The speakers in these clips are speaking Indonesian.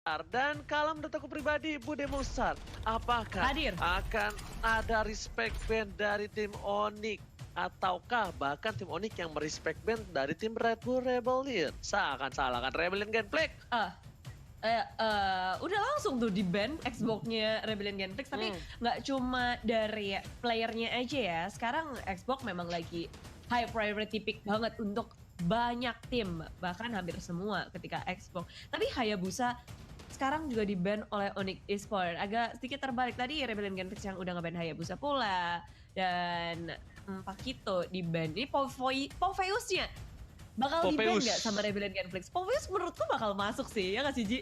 Dan kalau menurut aku pribadi, Bude Musar, apakah Hadir. akan ada respect band dari tim Onyx? Ataukah bahkan tim Onyx yang merespect band dari tim Red Bull Rebellion? Akan salahkan Rebellion Genflix. Udah langsung tuh di ban Xbox-nya Rebellion Genflix, tapi nggak cuma dari playernya aja ya. Sekarang Xbox memang lagi high priority pick banget untuk banyak tim, bahkan hampir semua ketika Xbox. Tapi Hayabusa sekarang juga di-ban oleh Onyx Esports. Agak sedikit terbalik, tadi Rebellion Genflix yang udah nge-ban Hayabusa pula. Dan Pakito di-ban. Ini Popheus-nya bakal di-ban nggak sama Rebellion Genflix? Popheus menurutku bakal masuk sih, ya nggak sih Ji?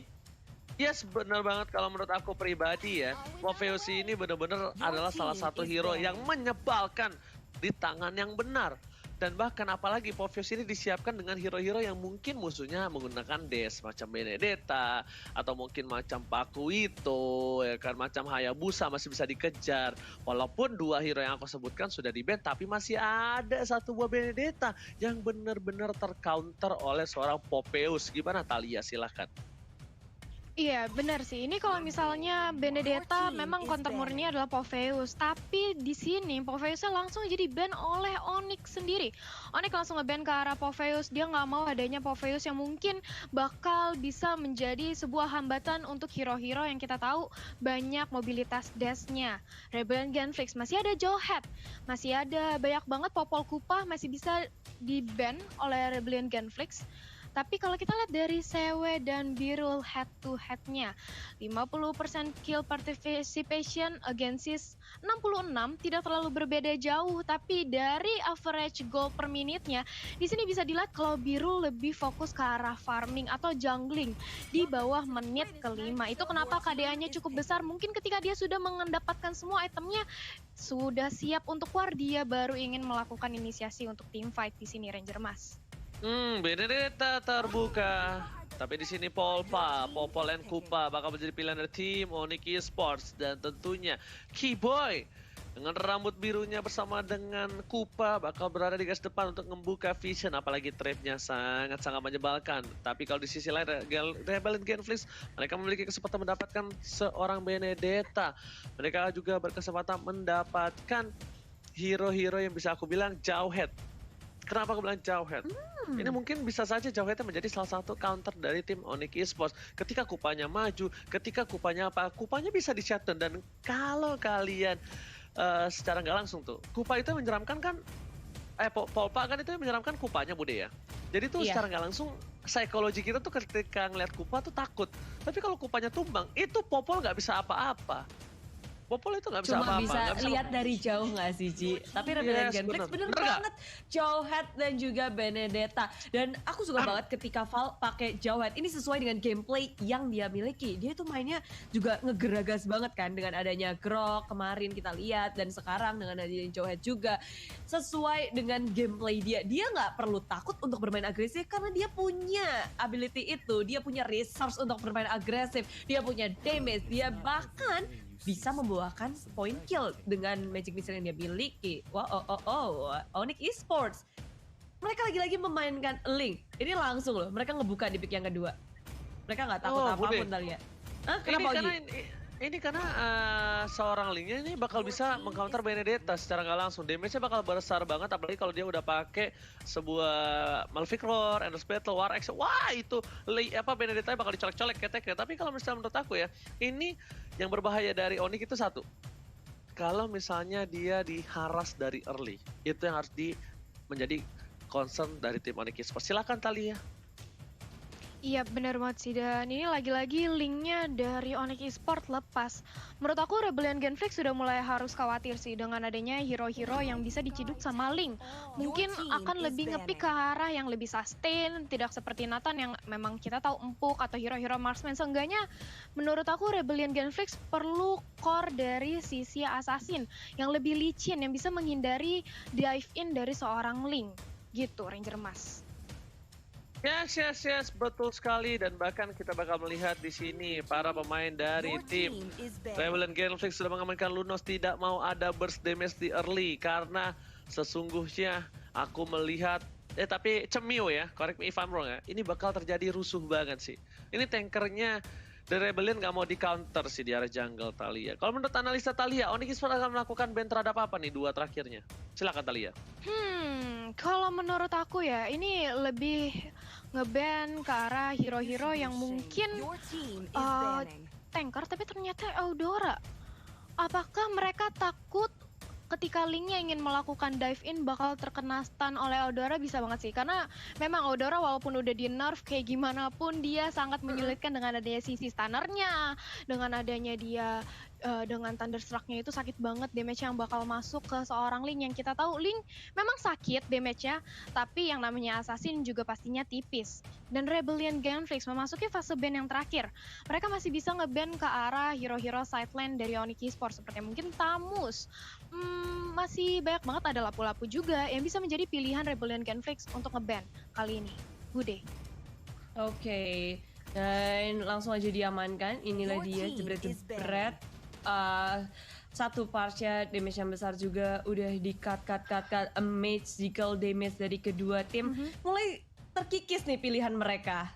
Yes, benar banget kalau menurut aku pribadi ya. Popheus ini benar-benar adalah salah satu hero yang menyebalkan di tangan yang benar. Dan bahkan apalagi Popheus ini disiapkan dengan hero-hero yang mungkin musuhnya menggunakan Dash macam Benedetta atau mungkin macam Pakuito, ya kan, macam Hayabusa masih bisa dikejar. Walaupun dua hero yang aku sebutkan sudah di-ban, tapi masih ada satu buah Benedetta yang benar-benar tercounter oleh seorang Popheus. Gimana Thalia, silahkan. Iya, benar sih. Ini kalau misalnya Benedetta memang counter murni adalah Popheus, tapi di sini Popheusnya langsung jadi ban oleh Onyx sendiri. Onyx langsung nge-ban ke arah Popheus. Dia nggak mau adanya Popheus yang mungkin bakal bisa menjadi sebuah hambatan untuk hero-hero yang kita tahu banyak mobilitas dash-nya. Rebellion Genflix masih ada Jowhead, masih ada banyak banget Popol Kupa masih bisa di-ban oleh Rebellion Genflix. Tapi kalau kita lihat dari Sewe dan Birul head to head-nya, 50% kill participation against 66 tidak terlalu berbeda jauh, tapi dari average goal per minute-nya, di sini bisa dilihat kalau Birul lebih fokus ke arah farming atau jungling di bawah menit kelima. Itu kenapa KDA-nya cukup besar. Mungkin ketika dia sudah mendapatkan semua itemnya, sudah siap untuk war, dia baru ingin melakukan inisiasi untuk team fight di sini Ranger Mas. Benedetta terbuka. Tapi di sini Popol and Kupa bakal menjadi pilihan dari tim Onyx Esports, dan tentunya Keyboy dengan rambut birunya bersama dengan Kupa bakal berada di garis depan untuk membuka vision, apalagi trapnya sangat-sangat menyebalkan. Tapi kalau di sisi lain Rebellion Genflix, mereka memiliki kesempatan mendapatkan seorang Benedetta. Mereka juga berkesempatan mendapatkan hero-hero yang bisa aku bilang Jowhead. Kenapa aku bilang Jowhead? Ini mungkin bisa saja Jowhead menjadi salah satu counter dari tim Onyx Esports. Ketika Kupanya maju, ketika Kupanya apa? Kupanya bisa di-shutdown. Dan kalau kalian secara nggak langsung tuh, Kupa itu menyeramkan kan, Polpa kan itu menyeramkan Kupanya Bude ya. Jadi tuh secara nggak langsung, psikologi kita tuh ketika ngeliat Kupa tuh takut. Tapi kalau Kupanya tumbang, itu Popol nggak bisa apa-apa. Popol itu nggak bisa cuma apa-apa. bisa lihat dari jauh nggak sih Ji? Tapi Rebellion Genflix bener banget. Jowhead dan juga Benedetta. Dan aku suka banget ketika Val pakai Jowhead. Ini sesuai dengan gameplay yang dia miliki. Dia tuh mainnya juga ngegeragas banget kan dengan adanya Grok kemarin kita lihat, dan sekarang dengan adanya Jowhead juga. Sesuai dengan gameplay dia. Dia nggak perlu takut untuk bermain agresif karena dia punya ability itu. Dia punya resource untuk bermain agresif. Dia punya damage. Dia bahkan bisa membawakan point kill dengan magic missile yang dia miliki. Onyx Esports. Mereka lagi-lagi memainkan Link. Ini langsung loh, mereka ngebuka di pick yang kedua. Mereka nggak takut apapun Thalia. Kenapa ini karena seorang Linknya ini bakal bisa mengcounter Benedetta secara nggak langsung. Damage-nya bakal besar banget, apalagi kalau dia udah pakai sebuah Malefic Roar, Endless Battle, War X. Wah, itu Benedetta bakal dicolek-colek keteknya. Tapi kalau misalnya menurut aku ya, ini yang berbahaya dari Onyx itu satu. Kalau misalnya dia diharas dari early, itu yang harus menjadi concern dari tim Onyx Esports. Silakan Thalia. Iya benar banget sih, dan ini lagi-lagi linknya dari Onyx Esports lepas. Menurut aku Rebellion Genflix sudah mulai harus khawatir sih dengan adanya hero-hero yang bisa diciduk sama Link. Mungkin akan lebih ngepick ke arah yang lebih sustain, tidak seperti Nathan yang memang kita tahu empuk, atau hero-hero marksman. Seenggaknya menurut aku Rebellion Genflix perlu core dari sisi assassin yang lebih licin, yang bisa menghindari dive in dari seorang Link. Gitu Ranger Mas. Yes, betul sekali, dan bahkan kita bakal melihat di sini para pemain dari tim Rebellion Genflix sudah mengamankan Lunos tidak mau ada burst damage di early, karena sesungguhnya aku melihat tapi Cemio ya, correct me if I'm wrong ya, ini bakal terjadi rusuh banget sih. Ini tankernya The Rebellion nggak mau di-counter sih di area jungle Thalia. Kalau menurut analisa Thalia, Onyx Esports akan melakukan ban terhadap apa nih dua terakhirnya? Silakan Thalia. Kalau menurut aku ya, ini lebih nge-ban ke arah hero-hero yang mungkin tanker tapi ternyata Eudora. Apakah mereka takut ketika Link-nya ingin melakukan dive in bakal terkena stun oleh Eudora? Bisa banget sih, karena memang Eudora walaupun udah di nerf kayak gimana pun dia sangat menyulitkan dengan adanya sisi stunnernya, dengan adanya dia dengan Thunderstruck-nya itu sakit banget damage yang bakal masuk ke seorang Link, yang kita tahu Link memang sakit damage-nya, tapi yang namanya Assassin juga pastinya tipis. Dan Rebellion Genflix memasuki fase ban yang terakhir. Mereka masih bisa nge-ban ke arah hero-hero side lane dari Onyx Esports seperti mungkin Tamus. Masih banyak banget, ada Lapu-Lapu juga yang bisa menjadi pilihan Rebellion Genflix untuk nge-ban kali ini. Bude. Oke, dan langsung aja diamankan. Inilah dia jebret-jebret. Satu partnya damage yang besar juga udah di cut. Magical damage dari kedua tim. Mulai terkikis nih pilihan mereka.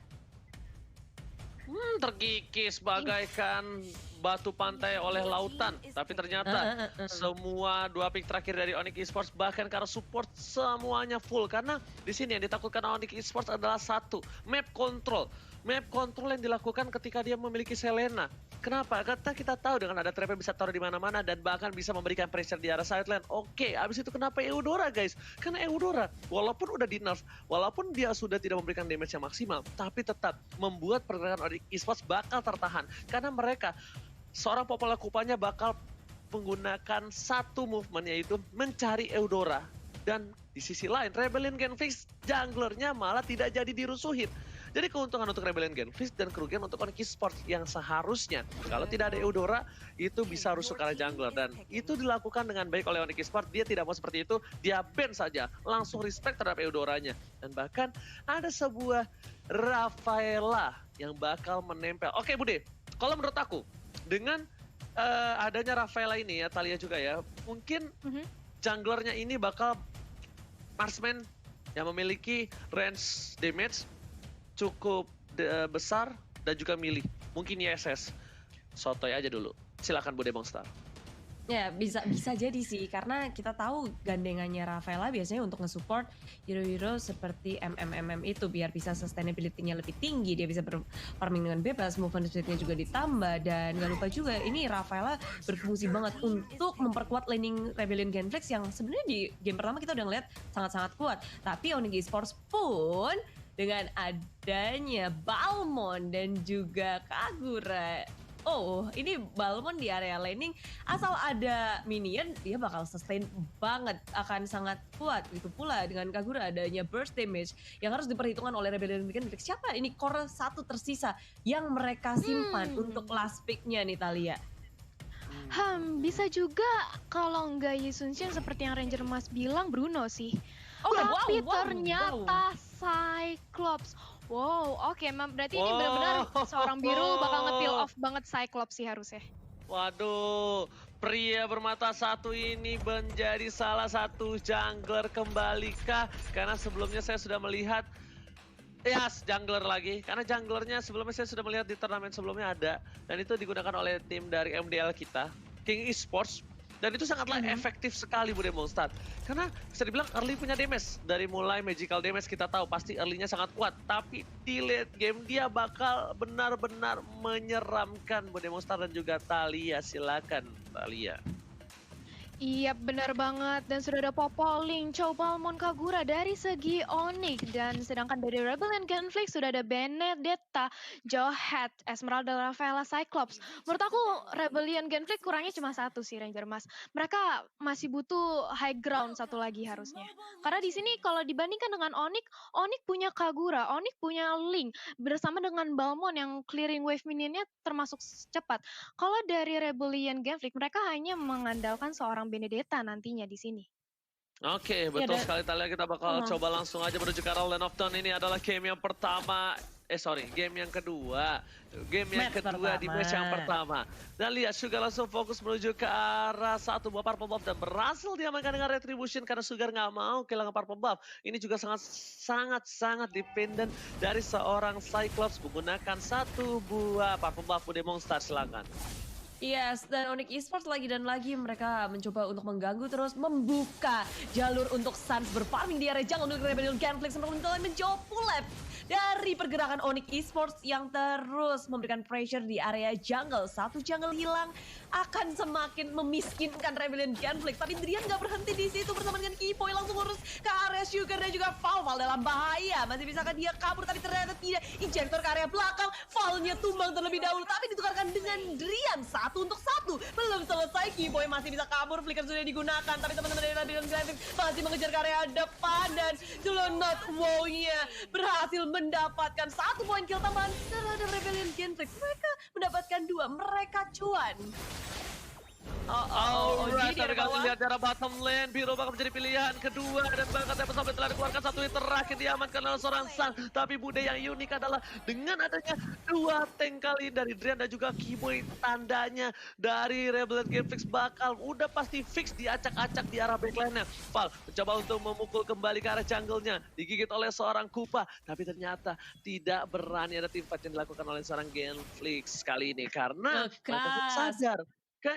Terkikis bagaikan batu pantai oleh lautan. Tapi ternyata semua dua pick terakhir dari Onyx Esports, bahkan karena support semuanya full. Karena di sini yang ditakutkan Onyx Esports adalah satu, map control. Map control yang dilakukan ketika dia memiliki Selena. Kenapa? Karena kita tahu dengan ada trap bisa taruh di mana-mana dan bahkan bisa memberikan pressure di arah side lane. Oke, abis itu kenapa Eudora guys? Karena Eudora walaupun udah di nerf, walaupun dia sudah tidak memberikan damage yang maksimal, tapi tetap membuat pergerakan Onyx Esports bakal tertahan. Karena mereka, seorang Popola Kupanya bakal menggunakan satu movement, yaitu mencari Eudora. Dan di sisi lain, Rebellion Genflix junglernya malah tidak jadi dirusuhin. Jadi keuntungan untuk Rebellion Genflix dan kerugian untuk Onyx Esports yang seharusnya kalau tidak ada Eudora itu bisa rusuh ke arah jungler, dan itu dilakukan dengan baik oleh Onyx Esports. Dia tidak mau seperti itu, dia ban saja, langsung respect terhadap Eudoranya. Dan bahkan ada sebuah Rafaela yang bakal menempel. Oke Bude, kalau menurut aku dengan adanya Rafaela ini ya, Thalia juga ya, mungkin junglernya ini bakal marksman yang memiliki range damage cukup besar dan juga milih. Mungkin ISS. Sotoy aja dulu. Silakan Bude Monster. Ya bisa jadi sih, karena kita tahu gandengannya Rafaela biasanya untuk nge-support hero-hero seperti MMMM itu biar bisa sustainability-nya lebih tinggi, dia bisa farming dengan bebas, movement speed-nya juga ditambah, dan gak lupa juga ini Rafaela berfungsi banget untuk memperkuat laning Rebellion Genflix yang sebenarnya di game pertama kita udah ngeliat sangat-sangat kuat, tapi Onyx Esports pun dengan adanya Balmond dan juga Kagura. Oh, ini Balmond di area laning, asal ada minion, dia bakal sustain banget, akan sangat kuat. Itu pula dengan Kagura adanya burst damage yang harus diperhitungkan oleh Rebellion Genflix. Siapa ini core satu tersisa yang mereka simpan untuk last pick-nya nih Thalia? Bisa juga kalau nggak Yi Sun-shin seperti yang Ranger Mas bilang Bruno sih. Oh, Tapi ternyata Cyclops. Wow, oke, berarti ini benar-benar seorang biru bakal nge-peel off banget Cyclops sih harusnya. Waduh, pria bermata satu ini menjadi salah satu jungler kembalikah? Karena sebelumnya saya sudah melihat jungler lagi. Karena junglernya sebelumnya saya sudah melihat di turnamen sebelumnya ada. Dan itu digunakan oleh tim dari MDL kita, King Esports. Dan itu sangatlah efektif sekali Bude Monster. Karena bisa dibilang early punya damage. Dari mulai magical damage kita tahu pasti early-nya sangat kuat. Tapi di late game dia bakal benar-benar menyeramkan Bude Monster dan juga Thalia. Silakan Thalia. Iya benar banget, dan sudah ada Popoling, Chow Balmond, Kagura dari segi Onyx, dan sedangkan dari Rebellion Genflix sudah ada Benedetta, Johat, Esmeralda, Rafaela, Cyclops. Menurut aku Rebellion Genflix kurangnya cuma satu sih Ranger Mas. Mereka masih butuh high ground satu lagi harusnya. Karena di sini kalau dibandingkan dengan Onyx, Onyx punya Kagura, Onyx punya Link bersama dengan Balmond yang clearing wave minionnya termasuk cepat. Kalau dari Rebellion Genflix mereka hanya mengandalkan seorang Benedetta nantinya di sini. Oke, Ya betul dan sekali Talia. Kita bakal heeh. coba langsung aja menuju ke arah Land of Dawn. Ini adalah game yang pertama. Game yang kedua. Game yang Match kedua di pertama. match yang pertama. Dan lihat, Sugar langsung fokus menuju ke arah satu buah Purple Buff dan berhasil diamankan dengan Retribution karena Sugar nggak mau kehilangan Purple Buff. Ini juga sangat dependent dari seorang Cyclops menggunakan satu buah Purple Buff. Udah Monster, silakan. Yes, dan Onyx Esports lagi dan lagi mereka mencoba untuk mengganggu terus membuka jalur untuk Suns berfarming di area jungle untuk Rebellion Genflix untuk menjawab pull-up dari pergerakan Onyx Esports yang terus memberikan pressure di area jungle. Satu jungle hilang akan semakin memiskinkan Rebellion Genflix. Tapi Drian nggak berhenti di situ bersama dengan Kipoy langsung urus ke area Sugar dan juga Val dalam bahaya. Masih bisakah dia kabur tapi ternyata tidak. Injektor ke area belakang, Valnya tumbang terlebih dahulu tapi ditukarkan dengan Drian. 1-1, belum selesai. Kiboy masih bisa kabur, flicker sudah digunakan, tapi teman-teman dari Rebellion Genflix masih mengejar ke area depan dan Julonot wow-nya berhasil mendapatkan 1 poin kill tambahan terhadap Rebellion Genflix. Mereka mendapatkan 2, mereka cuan. Alright, Oji di tapi area kalau bawah. lihat darah bottom lane, Biru bakal menjadi pilihan kedua dan bahkan Tempo sampai telah dikeluarkan satu hit terakhir diamankan oleh seorang Sang. Tapi Bude yang unik adalah dengan adanya 2 tank kali dari Drian dan juga Kiboy, tandanya dari Rebellion Genflix bakal udah pasti fix diacak-acak di arah backline-nya. Val mencoba untuk memukul kembali ke arah jungle-nya, digigit oleh seorang Kupa, tapi ternyata tidak berani ada team fight yang dilakukan oleh seorang Genflix kali ini karena mereka pun Keras. sadar.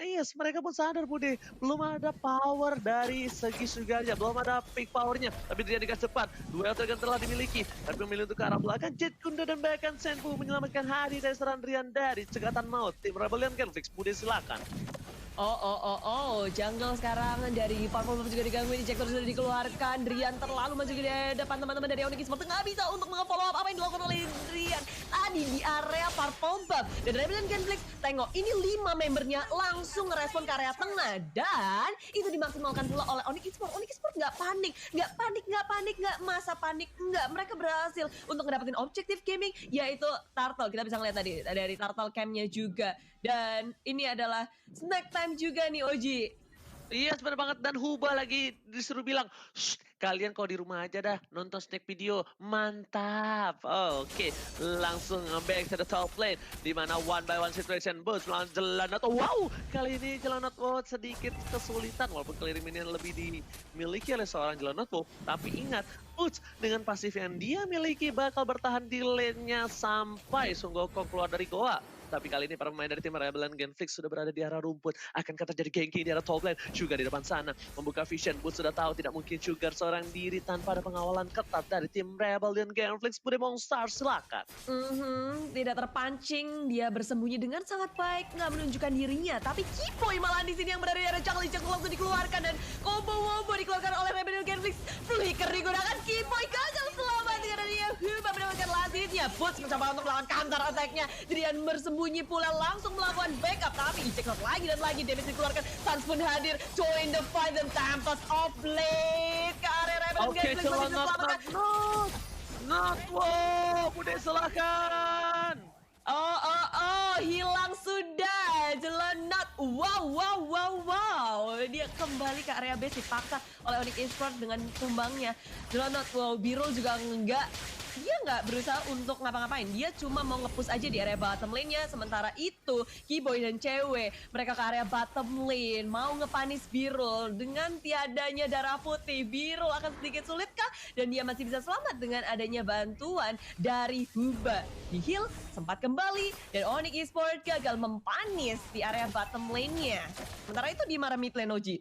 Yes, mereka pun sadar Bude, belum ada power dari segi Sugarnya, belum ada peak powernya. Tapi dia dikasih cepat, duel Dragon telah dimiliki. Tapi memilih untuk ke arah belakang, Jet Kundo dan bahkan Senpu menyelamatkan Hadi dari serangan Rian dari cegatan maut. Tim Rebellion Genflix, Bude silakan. Jungle sekarang dari Purple Buff juga digangguin, injektor sudah dikeluarkan, Drian terlalu maju di depan teman-teman dari Onyx Esports, nggak bisa untuk nge-follow up apa yang dilakukan oleh Drian tadi di area Purple Buff. Dan Rebellion Genflix, tengok ini 5 membernya langsung ngerespon ke area tengah dan itu dimaksimalkan pula oleh Onyx Esports. Onyx Esports nggak masa panik, mereka berhasil untuk ngedapetin objektif gaming yaitu Turtle. Kita bisa ngeliat tadi dari Turtle Camp-nya juga. Dan ini adalah snack time juga nih Oji. Iya benar banget, dan Huba lagi disuruh bilang, "Shh, kalian kalau di rumah aja dah nonton snack video, mantap." Oke, langsung back to the top lane di mana one by one situation boost melawan Jelanot. Wow, kali ini Jelanot sedikit kesulitan walaupun clearing minion lebih dimiliki oleh seorang Jelanot. Tapi ingat, Boots dengan pasif yang dia miliki bakal bertahan di lane-nya sampai Sun Gokong keluar dari goa. Tapi kali ini para pemain dari tim Rebellion Genflix sudah berada di arah rumput. Akankah terjadi ganking di arah top lane? Sugar di depan sana membuka vision. Boots sudah tahu tidak mungkin Sugar seorang diri tanpa ada pengawalan ketat dari tim Rebellion Genflix. Bude Monster, silakan. Tidak terpancing, dia bersembunyi dengan sangat baik, nggak menunjukkan dirinya. Tapi Kipoy malah di sini yang berada di area jungle langsung dikeluarkan dan combo dikeluarkan oleh Rebellion Genflix. Flicker digunakan, Kipoy gagal selamat dengan adanya Huba mendapatkan last hit-nya. Boots mencoba untuk melawan counter attack-nya. Drian bersembunyi pula langsung melakukan backup, tapi injektor lagi dan lagi damage dikeluarkan. Suns pun hadir, join the fight dan Tempest of Blade ke area Rebellion Genflix masih diselamatkan. Wow, Bude silakan. Hilang sudah. Jelanot. Wow. Dia kembali ke area base dipaksa oleh Onyx Esports dengan tumbangnya. Jelanot, Biro juga dia nggak berusaha untuk ngapa-ngapain. Dia cuma mau nge-push aja di area bottom lane-nya. Sementara itu, Kiboy dan cewek, mereka ke area bottom lane. Mau ngepanis Birul. Dengan tiadanya darah putih, Birul akan sedikit sulit kah? Dan dia masih bisa selamat dengan adanya bantuan dari Huba. Di heal, sempat kembali. Dan Onyx Esports gagal mempanis di area bottom lane-nya. Sementara itu di arah mid lane, Oji.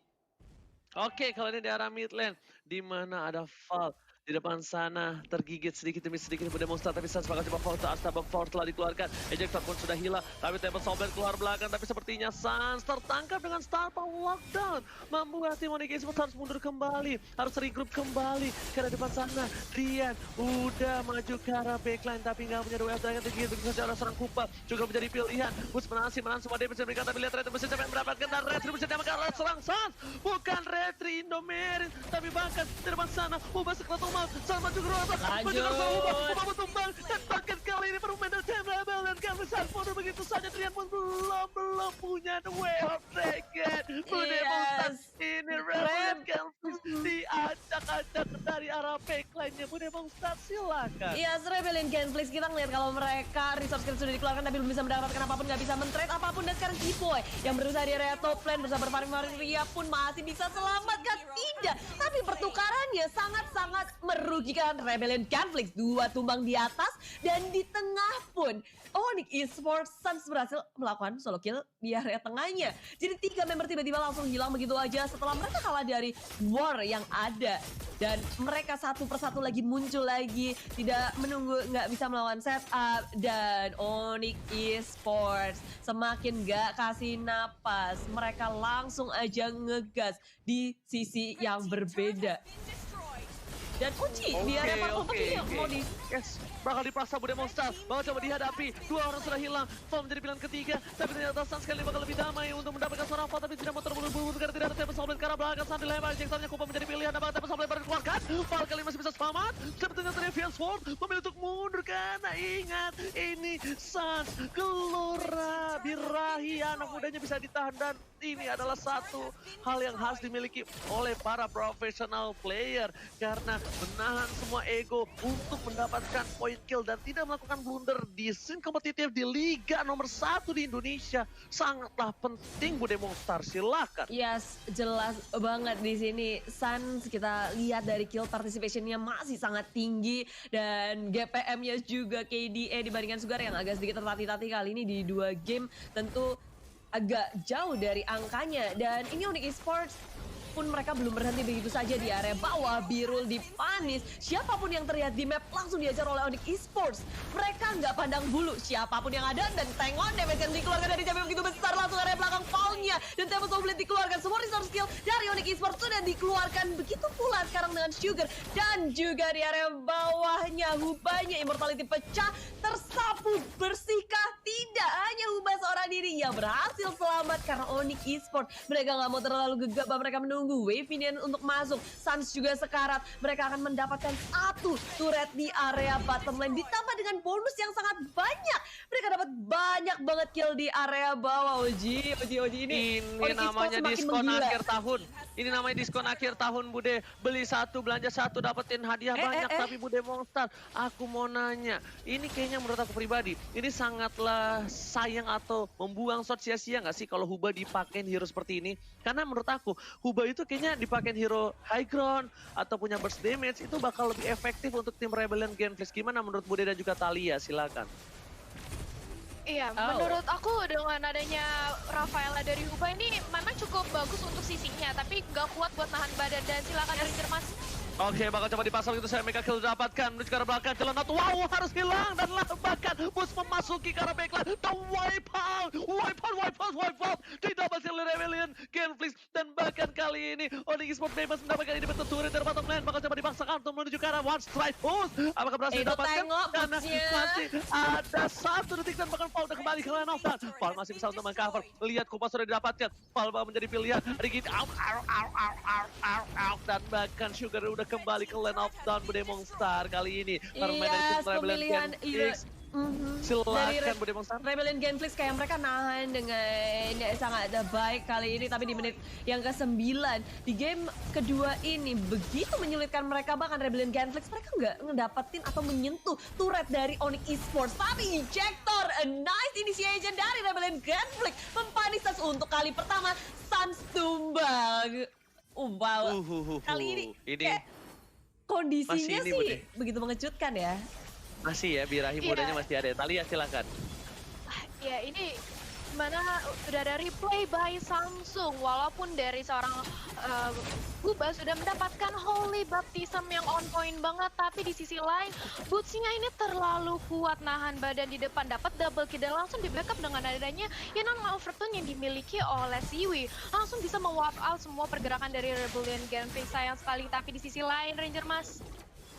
Oke, kalau ini di arah mid lane, di mana ada Val di depan sana tergigit sedikit demi sedikit Bude Monster, tapi Sans bakal coba foto Astabak Power telah dikeluarkan. Ejector pun sudah hilang, tapi Tempo Sober keluar belakang, tapi sepertinya Sans tertangkap dengan Star Power Lockdown, membuat tim Onyx Esports harus mundur kembali, harus regroup kembali karena depan sana Rian udah maju ke arah backline tapi nggak punya duel dengan tergigit begitu saja oleh seorang Kupa, juga menjadi pilihan. Bus berhasil menahan semua damage mereka, tapi lihat Retri sampai mendapatkan dan Retri bisa diamankan oleh seorang Sans, bukan Retri Indomerin, tapi bahkan di depan sana Ubah sekelas sama juga Lanjut. Ubah tumbang dan bahkan kali ini permain dari tim Rebel dan kami mundur begitu saja. Trian pun belum punya the way of dragon. Bude Monster ini Rebel diacak-acak dari arah backline-nya Bude Monster, silakan. Iya, Rebellion Genflix kita ngeliat kalau mereka resource skill sudah dikeluarkan tapi belum bisa mendapatkan apapun, nggak bisa men-trade apapun. Dan sekarang Kiboy yang berusaha di area top lane bersama Maria pun masih bisa selamatkan. Tidak, tapi pertukarannya sangat-sangat merugikan Rebellion Genflix. 2 tumbang di atas dan di tengah pun Onyx Esports Suns berhasil melakukan solo kill di area tengahnya. Jadi 3 member tiba-tiba langsung hilang begitu aja setelah mereka kalah dari war yang ada. Dan mereka satu persatu lagi muncul lagi, tidak menunggu, nggak bisa melawan setup. Dan Onyx Esports semakin nggak kasih napas, mereka langsung aja ngegas di sisi yang berbeda. Dan Uci di area parkour mau di... Yes, bakal dipaksa Bude Monster, bakal coba dihadapi. 2 orang sudah hilang, Fall menjadi pilihan ketiga. Tapi ternyata Suns sekali bakal lebih damai untuk mendapatkan seorang Fall, tapi tidak mau terburu-buru karena tidak ada Tempest Soulblade ke arah belakang. Saat dilempar, Jacksonnya Kupa menjadi pilihan, apakah Tempest Soulblade baru dikeluarkan? Fall kali masih bisa selamat, tapi ternyata Deviant Sword memilih untuk mundur karena ingat, ini Suns Gelora Birahi, anak mudanya bisa ditahan. Dan ini adalah satu hal yang harus dimiliki oleh para professional player, karena menahan semua ego untuk mendapatkan point kill dan tidak melakukan blunder di scene kompetitif di Liga nomor 1 di Indonesia sangatlah penting. Bude Monster, silakan. Yes, jelas banget di sini Suns kita lihat dari kill participation-nya masih sangat tinggi dan GPM-nya juga KDA dibandingkan Sugar yang agak sedikit tertatih-tatih kali ini di 2 game tentu agak jauh dari angkanya. Dan ini Onyx Esports pun mereka belum berhenti begitu saja di area bawah. Birul dipanis, siapapun yang terlihat di map langsung diajar oleh Onyx Esports. Mereka nggak pandang bulu siapapun yang ada, dan tengok damage yang dikeluarkan dari Jamie begitu besar langsung area belakang Paulnya. Dan Tempest Soulblade dikeluarkan, semua resource skill dari Onyx Esports sudah dikeluarkan. Begitu pula sekarang dengan Sugar, dan juga di area bawahnya Hubanya Immortality pecah, tersapu bersihkah? Tidak, hanya Huba seorang diri yang berhasil selamat karena Onyx Esports mereka nggak mau terlalu gegabah, mereka menunggu wave ini untuk masuk. Suns juga sekarat, mereka akan mendapatkan 1 turret di area bottom lane ditambah dengan bonus yang sangat banyak. Mereka dapat banyak banget kill di area bawah. Oji ini namanya diskon akhir tahun. Ini namanya diskon akhir tahun, Bude. Beli 1 belanja 1 dapetin hadiah banyak. Tapi Bude Monster, aku mau nanya, ini kayaknya menurut aku pribadi ini sangatlah sayang atau membuang shot sia-sia nggak sih kalau Huba dipakein hero seperti ini? Karena menurut aku Huba itu kayaknya dipakein hero high ground atau punya burst damage itu bakal lebih efektif untuk tim Rebellion Genflix. Gimana menurut Bude dan juga Thalia? Silakan. Iya, menurut aku dengan adanya Rafaela dari Huba ini memang cukup bagus untuk sisinya, tapi nggak kuat buat nahan badan. Dan silakan Ranger Mas. Oke, bakal coba dipasang itu saya mega kill dapatkan menuju ke arah belakang. Celana wow, harus hilang dan bahkan bus memasuki ke arah backline. The wipe out. Di double kill Rebellion Genflix, dan bahkan kali ini Onyx Esports bebas mendapatkan ini betul turret dari bottom lane. Bakal coba dipaksakan untuk menuju ke arah one strike push. Apakah berhasil didapatkan? Karena masih ada 1 detik dan bahkan Paul udah kembali ke lane of dan Paul masih bisa untuk mengcover. Lihat Kupa sudah didapatkan. Paul menjadi pilihan. Rigid out dan bahkan Sugar udah kembali ke lane of down. Bude Monster kali ini Yes, pemilihan silakan Bude Monster. Rebellion Genflix kayak mereka nahan dengan sangat baik kali ini, tapi di menit yang ke-9 di game kedua ini begitu menyulitkan mereka. Bahkan Rebellion Genflix mereka nggak ngedapetin atau menyentuh turret dari Onyx Esports, tapi ejector, a nice initiation dari Rebellion Genflix mempanis Suns untuk kali pertama. Suns tumbang. Wow, kali ini kayak kondisinya sih Bude, begitu mengejutkan ya. Masih ya, birahi mudanya masih ada. Thalia silakan. Ya, ini mana udah ada replay by Samsung, walaupun dari seorang Huba sudah mendapatkan Holy Baptism yang on point banget, tapi di sisi lain Boots-nya ini terlalu kuat nahan badan di depan, dapat double kill dan langsung di backup dengan adanya Overtone yang dimiliki oleh Siwi, langsung bisa me-wipe out semua pergerakan dari Rebellion Genflix. Sayang sekali, tapi di sisi lain Ranger Mas.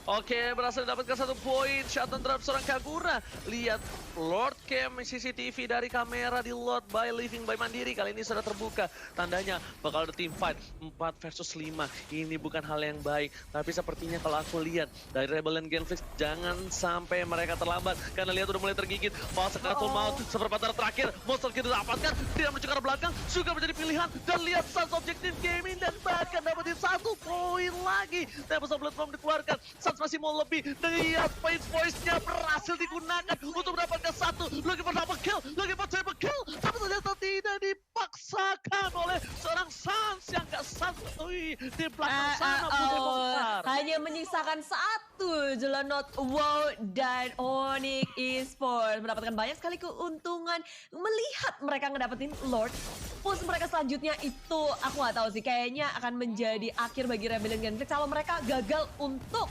Oke, berhasil mendapatkan 1 poin. Shutdown terhadap seorang Kagura. Lihat Lord Cam CCTV dari kamera di Lord by Living by Mandiri. Kali ini sudah terbuka. Tandanya bakal ada team fight 4 versus 5. Ini bukan hal yang baik. Tapi sepertinya kalau aku lihat dari Rebel and Genflix, jangan sampai mereka terlambat. Karena lihat udah mulai tergigit. Fase Katul Maut seperempat terakhir. Monster kita dapatkan. Tidak menuju ke arah belakang. Juga menjadi pilihan. Dan lihat Sans Objective Gaming. Dan bahkan dapetin 1 poin lagi. Tempest of Blood belum dikeluarkan. Sans masih mau lebih. Lihat points-pointsnya berhasil digunakan untuk mendapatkan 1. Lagi for double kill. Lagi for triple kill. Tapi ternyata tidak dipaksakan oleh seorang Sans yang gak santuy di belakang sana. Hanya menyisakan 1 Jelonot WoW dan Onyx Esports mendapatkan banyak sekali keuntungan melihat mereka ngedapetin Lord. Push mereka selanjutnya itu aku nggak tahu sih, kayaknya akan menjadi akhir bagi Rebel and Genflix kalau mereka gagal untuk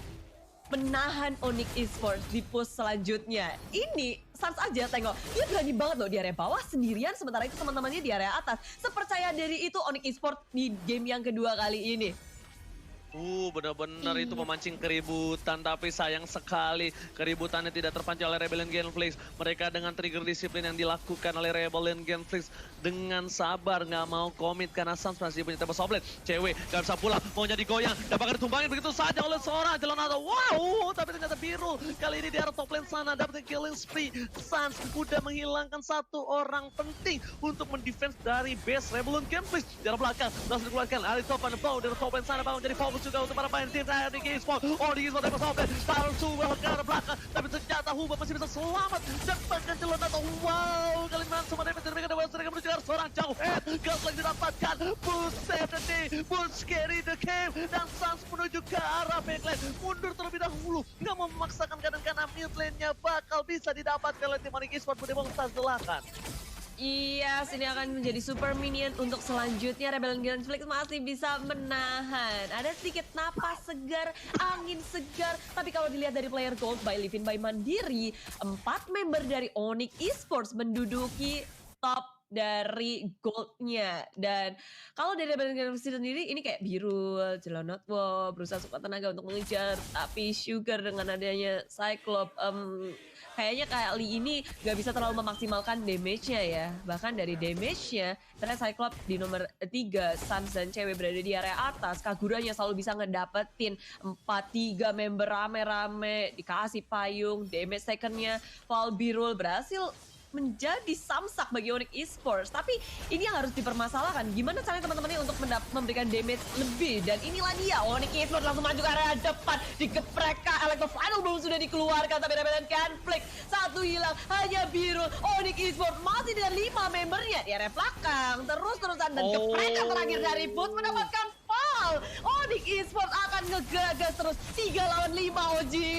menahan Onyx Esports di push selanjutnya. Ini Sans aja tengok, dia berani banget loh di area bawah sendirian, sementara itu teman-temannya di area atas. Sepercaya diri itu Onyx Esports di game yang kedua kali ini. Benar-benar itu memancing keributan, tapi sayang sekali keributannya tidak terpancing oleh Rebel and Genflix. Mereka dengan trigger disiplin yang dilakukan oleh Rebel and Genflix dengan sabar, nggak mau komit karena Sans masih punya Tempest of Blade. Cewek nggak bisa pulang, maunya digoyang, dapat ditumbangin begitu saja oleh seorang Jelonata. Wow, tapi ternyata biru. Kali ini di arah top lane sana dapat killing spree. Sans udah menghilangkan 1 orang penting untuk mendefense dari base Rebel and Genflix. Di arah belakang, langsung dikeluarkan Ali Topan Bow dari top lane sana bangun jadi fokus juga untuk para pemain tim Onyx Esports. Onyx Esports Tempest of Blade taruh Suwa ke arah belakang, tapi ternyata Huba masih bisa selamat dan bahkan Jelonata. Wow, kali ini semua damage dari mereka mereka menuju ke seorang jauh. Gas lagi didapatkan. Boost save the day, boost carry the game, dan Sans menuju ke arah backline. Mundur terlebih dahulu, nggak mau memaksakan kanan karena mid lane-nya bakal bisa didapatkan oleh tim Onyx Esports. Budi Bong Sans silakan. Iya, sini akan menjadi super minion untuk selanjutnya. Rebel and Genflix masih bisa menahan. Ada sedikit napas segar, angin segar. Tapi kalau dilihat dari player gold by Livin by Mandiri, 4 member dari Onyx Esports menduduki top dari goldnya. Dan kalau dari Rebel and Genflix sendiri, ini kayak biru, Jelonot WoW berusaha sekuat tenaga untuk mengejar. Tapi Sugar dengan adanya Cyclops, kayaknya kali ini gak bisa terlalu memaksimalkan damage-nya ya. Bahkan dari damage-nya, ternyata Cyclops di nomor 3, Sans dan cewek berada di area atas. Kaguranya selalu bisa ngedapetin 4-3 member rame-rame, dikasih payung, damage second-nya Val Birul berhasil menjadi samsak bagi Onyx Esports. Tapi ini yang harus dipermasalahkan, gimana caranya teman-temannya untuk memberikan damage lebih. Dan inilah dia, Onyx Esports langsung maju ke area depan, digeprek. Electro Final belum sudah dikeluarkan, tapi Rebel and Genflix 1 hilang, hanya biru. Onyx Esports masih dengan 5 membernya di area belakang, terus-terusan dan geprekan terakhir dari Boots mendapatkan foul. Onyx Esports akan ngegagas terus 3 lawan 5, Oji.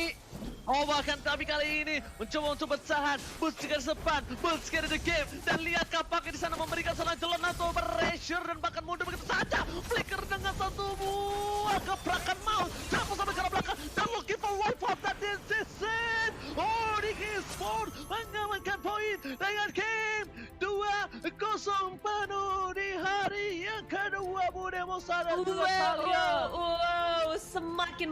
Bahkan tapi kali ini mencoba untuk bertahan. Boots juga di depan, Boots carry the game. Dan lihat kapaknya di sana memberikan seorang Jelonata pressure dan bahkan mundur begitu saja. Flicker dengan 1 buah gebrakan maut. Campur sampai ke arah belakang dan looking for wipe out, dan this is it. Onyx Esports mengamankan poin dengan game 2-0 penuh di hari yang kedua. Bude Mosara juga Wow, semakin